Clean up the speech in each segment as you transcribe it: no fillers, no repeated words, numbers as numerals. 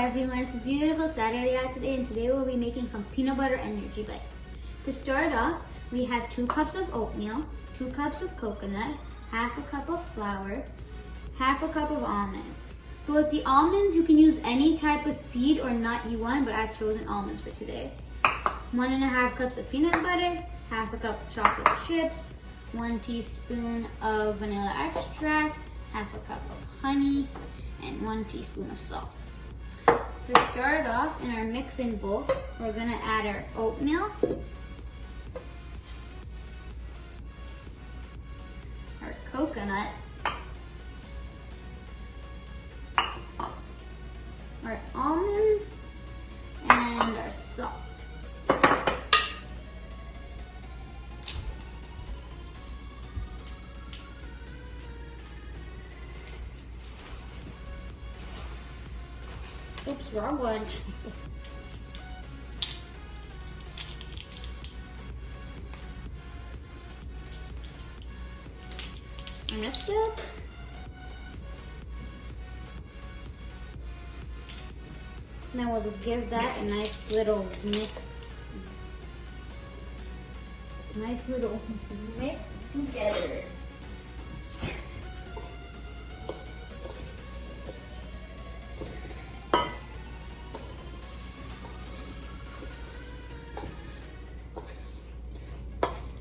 everyone, it's a beautiful Saturday out today, and today we'll be making some peanut butter energy bites. To start off, we have 2 cups of oatmeal, 2 cups of coconut, half a cup of flour, half a cup of almonds. So with the almonds, you can use any type of seed or nut you want, but I've chosen almonds for today. 1.5 cups of peanut butter, half a cup of chocolate chips, 1 teaspoon of vanilla extract, half a cup of honey, and 1 teaspoon of salt. To start off, in our mixing bowl, we're gonna add our oatmeal, our coconut, our almonds, and our salt. Oops, wrong one. I messed up. Now we'll just give that a nice little mix. Nice little mix together.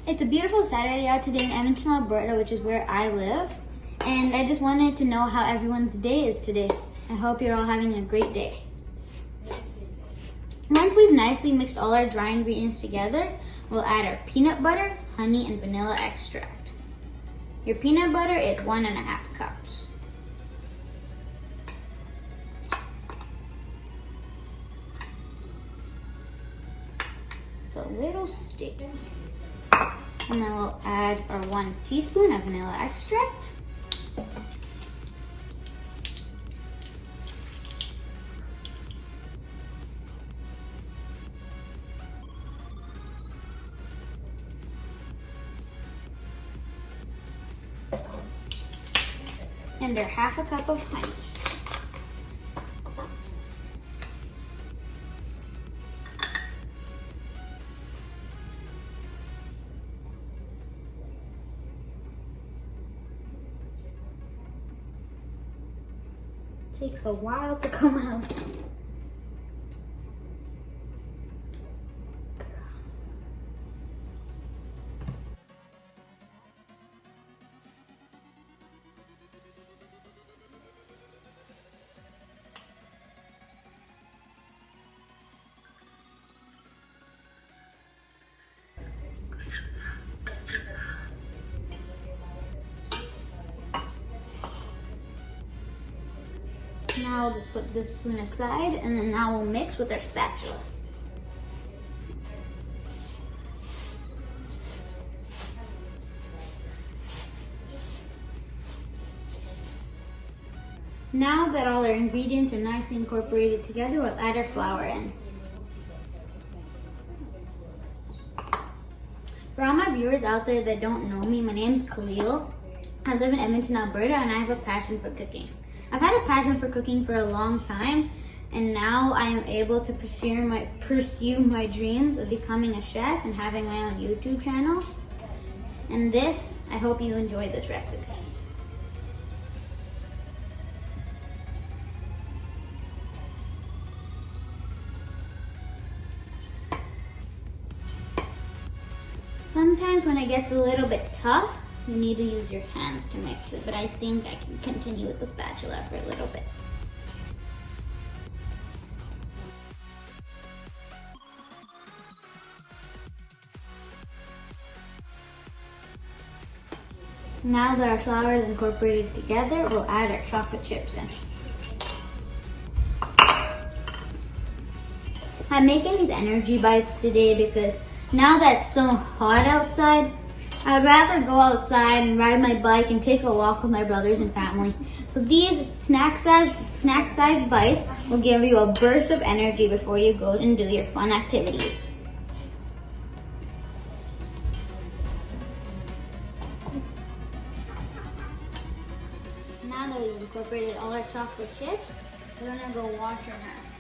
It's a beautiful Saturday out today in Edmonton, Alberta, which is where I live. And I just wanted to know how everyone's day is today. I hope you're all having a great day. Once we've nicely mixed all our dry ingredients together, we'll add our peanut butter, honey, and vanilla extract. Your peanut butter is 1.5 cups. It's a little stick. And then we'll add our 1 teaspoon of vanilla extract. And our half a cup of honey. Takes a while to come out. Now I'll just put this spoon aside, and then now we'll mix with our spatula. Now that all our ingredients are nicely incorporated together, we'll add our flour in. For all my viewers out there that don't know me, my name's Khalil. I live in Edmonton, Alberta, and I have a passion for cooking. I've had a passion for cooking for a long time, and now I am able to pursue my dreams of becoming a chef and having my own YouTube channel. And this, I hope you enjoy this recipe. Sometimes when it gets a little bit tough, you need to use your hands to mix it, but I think I can continue with the spatula for a little bit. Now that our flour is incorporated together, we'll add our chocolate chips in. I'm making these energy bites today because now that it's so hot outside, I'd rather go outside and ride my bike and take a walk with my brothers and family. So these snack-sized bites will give you a burst of energy before you go and do your fun activities. Now that we've incorporated all our chocolate chips, we're gonna go wash our hands.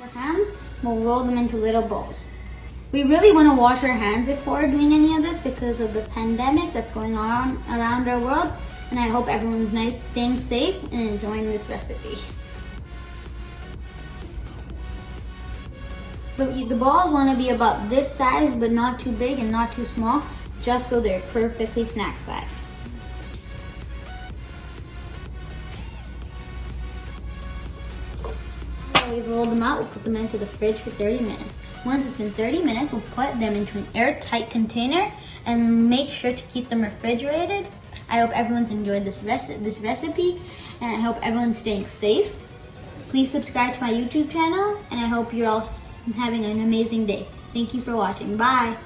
Our hands, we'll roll them into little balls. We really want to wash our hands before doing any of this because of the pandemic that's going on around our world. And I hope everyone's staying safe and enjoying this recipe. The balls want to be about this size, but not too big and not too small, just so they're perfectly snack size. Now we've rolled them out, we'll put them into the fridge for 30 minutes. Once it's been 30 minutes, we'll put them into an airtight container and make sure to keep them refrigerated. I hope everyone's enjoyed this recipe, and I hope everyone's staying safe. Please subscribe to my YouTube channel, and I hope you're all having an amazing day. Thank you for watching. Bye.